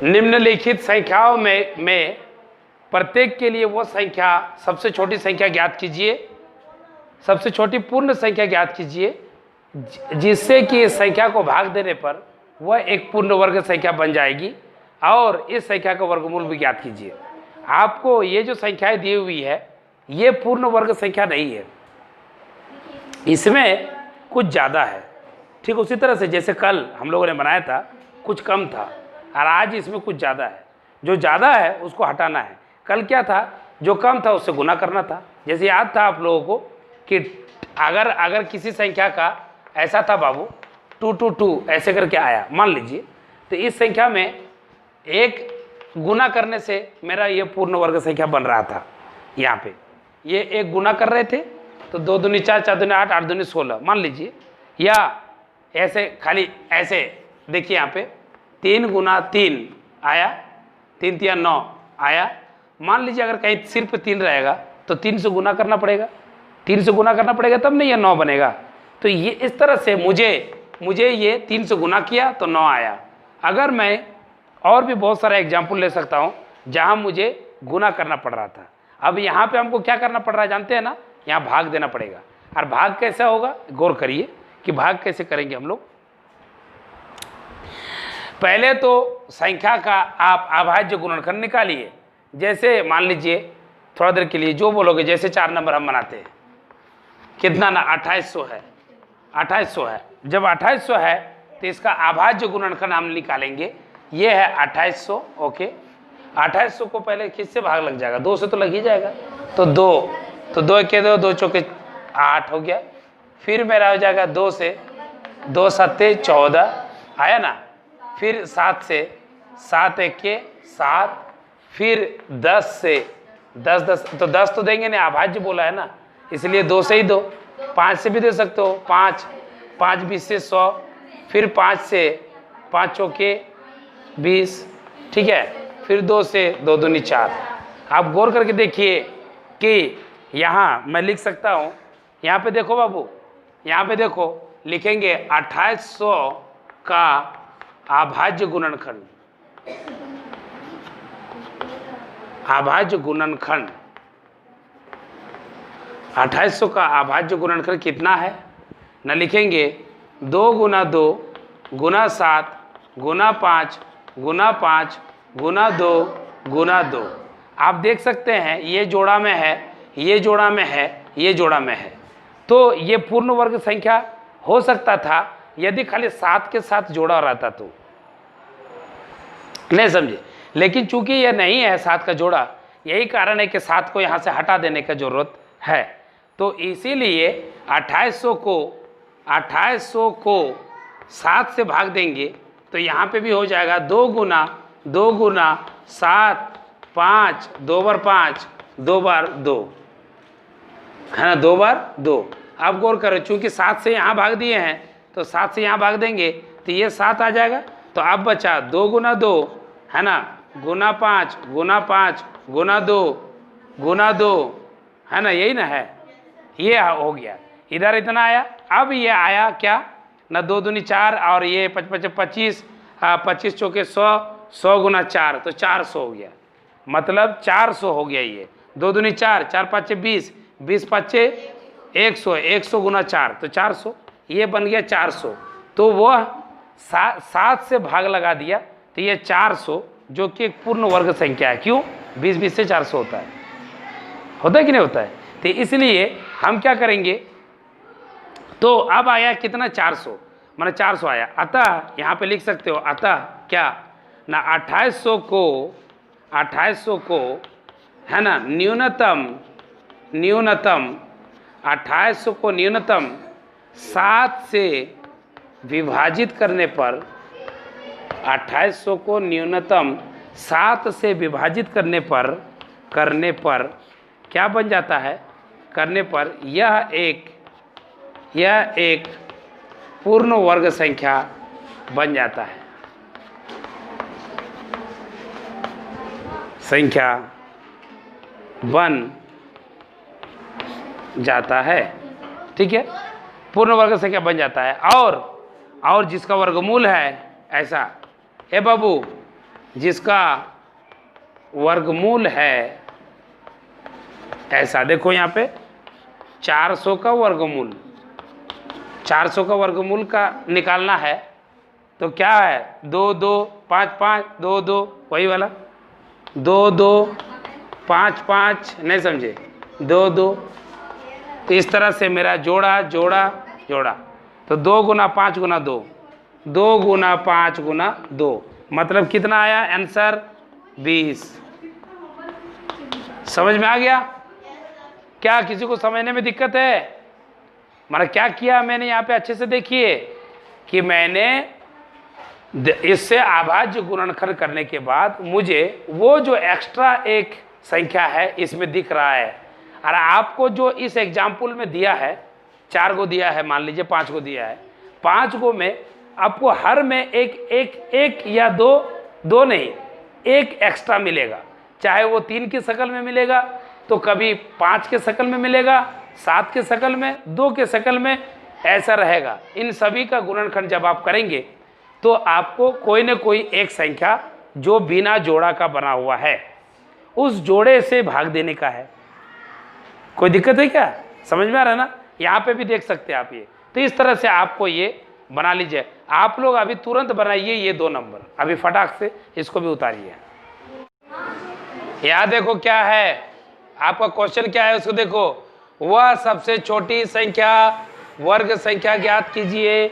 निम्नलिखित संख्याओं में प्रत्येक के लिए वो संख्या, सबसे छोटी संख्या ज्ञात कीजिए, सबसे छोटी पूर्ण संख्या ज्ञात कीजिए जिससे कि इस संख्या को भाग देने पर वह एक पूर्ण वर्ग संख्या बन जाएगी, और इस संख्या का वर्गमूल भी ज्ञात कीजिए। आपको ये जो संख्याएं दी हुई है ये पूर्ण वर्ग संख्या नहीं है, इसमें कुछ ज़्यादा है। ठीक उसी तरह से जैसे कल हम लोगों ने बनाया था कुछ कम था, और आज इसमें कुछ ज़्यादा है। जो ज़्यादा है उसको हटाना है। कल क्या था, जो कम था उससे गुना करना था। जैसे याद था आप लोगों को कि अगर किसी संख्या का ऐसा था बाबू 222 ऐसे करके आया मान लीजिए, तो इस संख्या में एक गुना करने से मेरा ये पूर्ण वर्ग संख्या बन रहा था। यहाँ पे ये एक गुना कर रहे थे तो 2 दूनी 4, 4 दूनी 8, 8 दूनी 16 मान लीजिए, या ऐसे खाली ऐसे देखिए यहाँ पे 3 गुना 3 आया, 3 3 9 आया। मान लीजिए अगर कहीं सिर्फ 3 रहेगा तो 3 से गुना करना पड़ेगा, 3 से गुना करना पड़ेगा तब नहीं ये 9 बनेगा। तो ये इस तरह से मुझे ये 3 से गुना किया तो 9 आया। अगर मैं और भी बहुत सारा एग्जाम्पल ले सकता हूँ जहाँ मुझे गुना करना पड़ रहा था। अब यहाँ पे हमको क्या करना पड़ रहा है जानते हैं ना, यहाँ भाग देना पड़ेगा। और भाग कैसा होगा, गौर करिए कि भाग कैसे करेंगे हम लोग। पहले तो संख्या का आप अभाज्य गुणनखंड निकालिए। जैसे मान लीजिए थोड़ा देर के लिए जो बोलोगे, जैसे 4 नंबर हम बनाते हैं, कितना ना 2800 है, 2800 है। जब 2800 है तो इसका अभाज्य गुणनखंड हम निकालेंगे, ये है 2800। ओके, 2800 को पहले किससे भाग लग जाएगा, 2 से तो लग ही जाएगा। तो 2 के 2 चौके 8 हो गया। फिर मेरा हो जाएगा 2 से 2 7 14 आया ना। फिर 7 से 7 1 के 7, फिर 10 से 10 10 तो 10 तो देंगे ना, अभाज्य बोला है ना, इसलिए 2 से ही दो। 5 से भी दे सकते हो, 5 5 20 से 100, फिर 5 से 5 चौके 20, ठीक है। फिर 2 से 2 दूनी 4। आप गौर करके देखिए कि यहाँ मैं लिख सकता हूँ, यहाँ पे देखो बाबू, यहाँ पे देखो लिखेंगे 2800 का अभाज्य गुणनखंड, अभाज्य गुणनखंड 2800 का अभाज्य गुणनखंड कितना है ना, लिखेंगे 2 गुना 2 गुना 7 गुना 5 गुना 5 गुना 2 गुना 2। आप देख सकते हैं ये जोड़ा में है, ये जोड़ा में है, ये जोड़ा में है। तो ये पूर्ण वर्ग संख्या हो सकता था यदि खाली 7 के साथ जोड़ा रहता तो, नहीं समझे। लेकिन चूंकि ये नहीं है 7 का जोड़ा, यही कारण है कि 7 को यहाँ से हटा देने का जरूरत है। तो इसीलिए 2800 को 7 से भाग देंगे तो यहाँ पे भी हो जाएगा 2 गुना 7 5 2 बार 5 2 बार 2 है ना, 2 बार 2। आप गौर करो चूंकि 7 से यहाँ भाग दिए हैं तो 7 से यहाँ भाग देंगे तो ये 7 आ जाएगा। तो अब बचा 2 गुना 2 है ना, गुना 5 गुना 5 गुना 2 गुना 2 है ना, यही ना है, ये हो गया। इधर इतना आया। अब ये आया क्या ना, 2 दूनी 4 और ये 25 25 चौके 100, 100 गुना 4 तो 400 हो गया, मतलब 400 हो गया। ये 2 दूनी 4, 4 5 20, 20 5 100, 100 गुना 4 तो 400, ये बन गया 400। तो वह 7 से भाग लगा दिया तो ये 400 जो कि एक पूर्ण वर्ग संख्या है। क्यों, 20 20 से 400 होता है कि नहीं होता है। तो इसलिए हम क्या करेंगे, तो अब आया कितना 400, माने 400 आया। अतः यहाँ पे लिख सकते हो, अतः क्या ना 2800 को है ना न्यूनतम 2800 को न्यूनतम 7 से विभाजित करने पर, 2800 को न्यूनतम 7 से विभाजित करने पर क्या बन जाता है, करने पर यह एक पूर्ण वर्ग संख्या बन जाता है, संख्या बन जाता है। ठीक है, पूर्ण वर्ग संख्या बन जाता है। और जिसका वर्गमूल है ऐसा, हे बाबू जिसका वर्गमूल है ऐसा, देखो यहाँ पे 400 का वर्गमूल, 400 का वर्गमूल का निकालना है तो क्या है 2 2 5 5 2 2, वही वाला 2 2 5 5, नहीं समझे 2 2। तो इस तरह से मेरा जोड़ा जोड़ा जोड़ा, तो 2 गुना 5 गुना 2, 2 गुना 5 गुना 2, मतलब कितना आया आंसर 20। समझ में आ गया? क्या किसी को समझने में दिक्कत है? मैंने क्या किया, मैंने यहाँ पे अच्छे से देखिए कि मैंने इससे अभाज्य गुणनखंड करने के बाद मुझे वो जो एक्स्ट्रा एक संख्या है इसमें दिख रहा है, और आपको जो इस एग्जाम्पल में दिया है 4 को दिया है, मान लीजिए 5 को दिया है, 5 को में आपको हर में एक या दो नहीं, एक एक्स्ट्रा मिलेगा, चाहे वो 3 की शक्ल में मिलेगा तो कभी 5 के शक्ल में मिलेगा, 7 के शक्ल में, 2 के शक्ल में, ऐसा रहेगा। इन सभी का गुणनखंड जब आप करेंगे तो आपको कोई न कोई एक संख्या जो बिना जोड़ा का बना हुआ है उस जोड़े से भाग देने का है। कोई दिक्कत है क्या? समझ में आ रहा है ना? यहाँ पे भी देख सकते हैं आप ये। तो इस तरह से आपको ये बना लीजिए। आप लोग अभी तुरंत बनाइए ये 2 नंबर, अभी फटाक से इसको भी उतारिए। यहाँ देखो क्या है, आपका क्वेश्चन क्या है उसको देखो। वह सबसे छोटी संख्या वर्ग संख्या ज्ञात कीजिए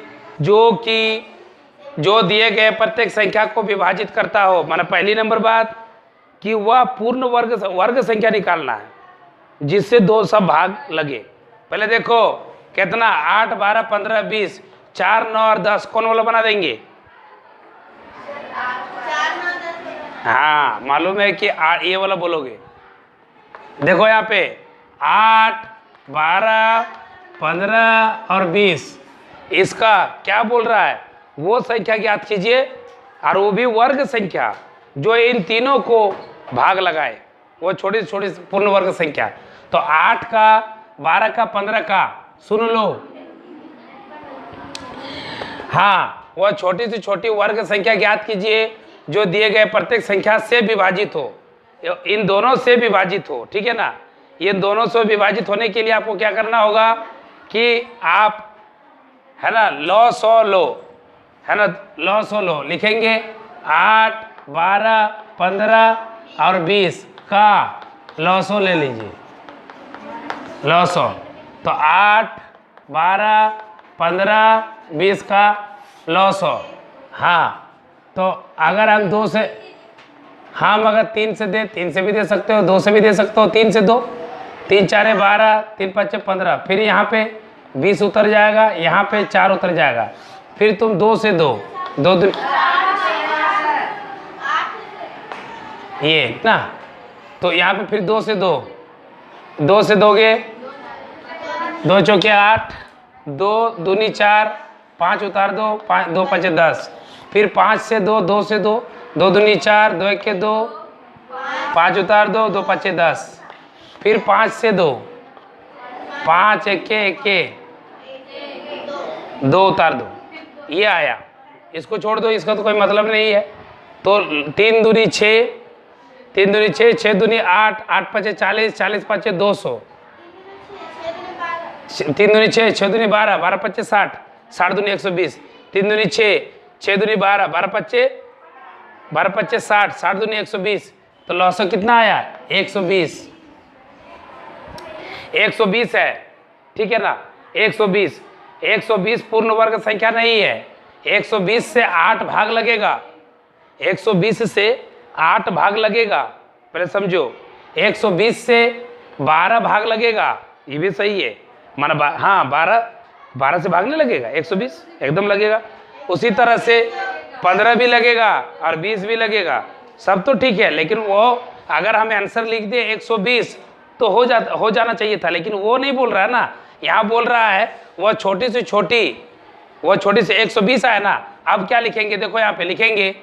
जो दिए गए प्रत्येक संख्या को विभाजित करता हो। माना पहली नंबर बात कि वह पूर्ण वर्ग संख्या निकालना है जिससे 2 सब भाग लगे। पहले देखो कितना 8 12 15 20, 4 9 और 10, कौन वाला बना देंगे? हाँ मालूम है कि ये वाला बोलोगे। देखो यहाँ पे 8 12 15 और 20, इसका क्या बोल रहा है? वो संख्या ज्ञात कीजिए, और वो भी वर्ग संख्या जो इन तीनों को भाग लगाए, वो छोटी छोटी पूर्ण वर्ग संख्या। तो 8 का 12 का 15 का सुन लो, हाँ वह छोटी से छोटी वर्ग संख्या ज्ञात कीजिए जो दिए गए प्रत्येक संख्या से विभाजित हो, इन दोनों से विभाजित हो, ठीक है ना। इन दोनों से विभाजित होने के लिए आपको क्या करना होगा कि आप है ना लॉ सौ लो, है ना लॉ सौ लो लिखेंगे। 8 12 15 और 20 का लॉ सौ ले लीजिए, लॉ सौ। तो 8 12 15 20 का लॉ सौ। हाँ तो अगर हम 2 से, हम अगर 3 से दे, 3 से भी दे सकते हो, 2 से भी दे सकते हो, 3 से 2, 3 4 12, 3 5 15, फिर यहाँ पे 20 उतर जाएगा, यहाँ पे 4 उतर जाएगा, फिर तुम 2 से 2 ये ना, तो यहाँ पे फिर 2 से 2 से दोगे, 2 चौके 8, 2 दूनी 4, 5 उतार दो, 2 5 10, फिर 5 से 2, 2 से 2, 2 दूनी 4, 2 1 2, 5 उतार दो, 2 5 10, फिर 5 से 2, 5 1 1 2 उतार दो, ये आया। इसको छोड़ दो, इसका तो कोई मतलब नहीं है। तो 3 दूनी 6, 3 दूनी 6, 6 दूनी 8, 8 5 40, 40 5 200, 3 दूनी 6, 6 दूनी 12, 12 5 60, 60 दूनी 120, 3 दूनी 6, 6 दूनी 12, 12 5 60, 60 दूनी 120, तो लॉस कितना आया 120, 120 है, ठीक है ना। 120 पूर्ण वर्ग संख्या नहीं है। 120 से 8 भाग लगेगा, 120 से 8 भाग लगेगा, पहले समझो। 120 से 12 भाग लगेगा, ये भी सही है, माना हाँ 12 से भागने लगेगा, 120 एकदम लगेगा। उसी तरह से 15 भी लगेगा और 20 भी लगेगा, सब तो ठीक है। लेकिन वो अगर हमें आंसर लिख दे 120 तो हो जाना चाहिए था, लेकिन वो नहीं बोल रहा है ना। यहाँ बोल रहा है वह छोटी से 120 आया ना। अब क्या लिखेंगे, देखो यहाँ पे लिखेंगे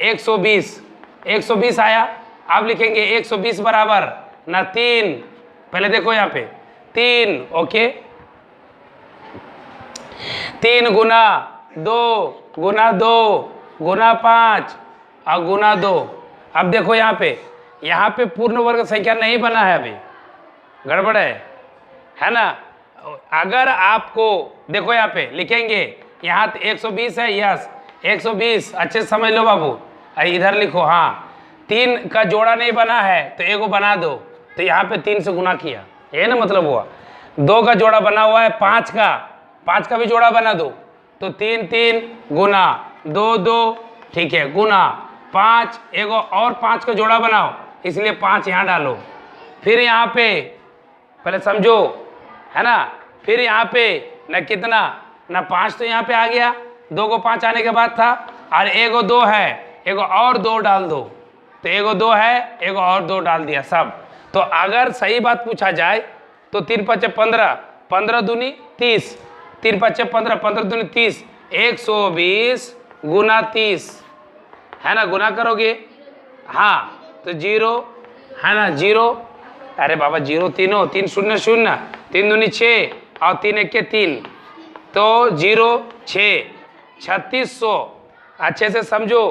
120 आया। अब लिखेंगे 120 बराबर ना 3, पहले देखो यहाँ पे 3, ओके, 3 गुना 2 गुना 2 गुना 5 और गुना 2। अब देखो यहाँ पे पूर्ण वर्ग संख्या नहीं बना है, अभी गड़बड़ है ना। अगर आपको देखो यहाँ पे लिखेंगे, यहाँ 120 है, यस 120, अच्छे से समझ लो बाबू। इधर लिखो, हाँ 3 का जोड़ा नहीं बना है तो एगो बना दो, तो यहाँ पे 3 से गुना किया, ये ना मतलब हुआ। 2 का जोड़ा बना हुआ है, 5 का भी जोड़ा बना दो, तो 3 3 गुना 2 2, ठीक है, गुना 5, एगो और 5 का जोड़ा बनाओ, इसलिए 5 यहाँ डालो। फिर यहाँ पे पहले समझो, है ना, फिर यहाँ पे न कितना न 5 तो यहाँ पे आ गया, 2 को 5 आने के बाद था, और एगो 2 है, एगो और 2 डाल दो, तो एगो 2 है, एगो और 2 डाल दिया सब। तो अगर सही बात पूछा जाए तो 3 5 15, 15 दूनी 30, 3 5 15, 15 दूनी 30, 120 गुना 30, है ना, गुना करोगे, हाँ तो 0, है ना 0, अरे बाबा 0 तीनों, 3 0 0, 3 दूनी 6 और 3 1 3, तो 0 6, 3600। अच्छे से समझो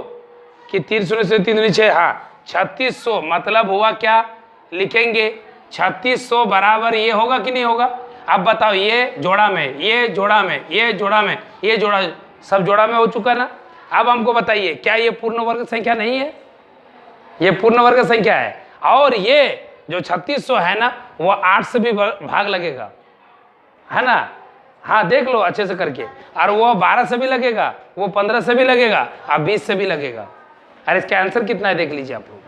कि 3 0 से 3 दूनी 6, हाँ 3600 मतलब हुआ क्या, लिखेंगे 3600 बराबर ये होगा कि नहीं होगा। अब बताओ, ये जोड़ा में, ये जोड़ा में, ये जोड़ा में, ये जोड़ा, सब जोड़ा में हो चुका ना। अब हमको बताइए, क्या ये पूर्ण वर्ग संख्या नहीं है? ये पूर्ण वर्ग संख्या है, और ये जो 3600 है ना, वो 8 से भी भाग लगेगा, है ना, हाँ देख लो अच्छे से करके, और वो 12 से भी लगेगा, वो 15 से भी लगेगा, और 20 से भी लगेगा। अरे इसका आंसर कितना है देख लीजिए आप लोग।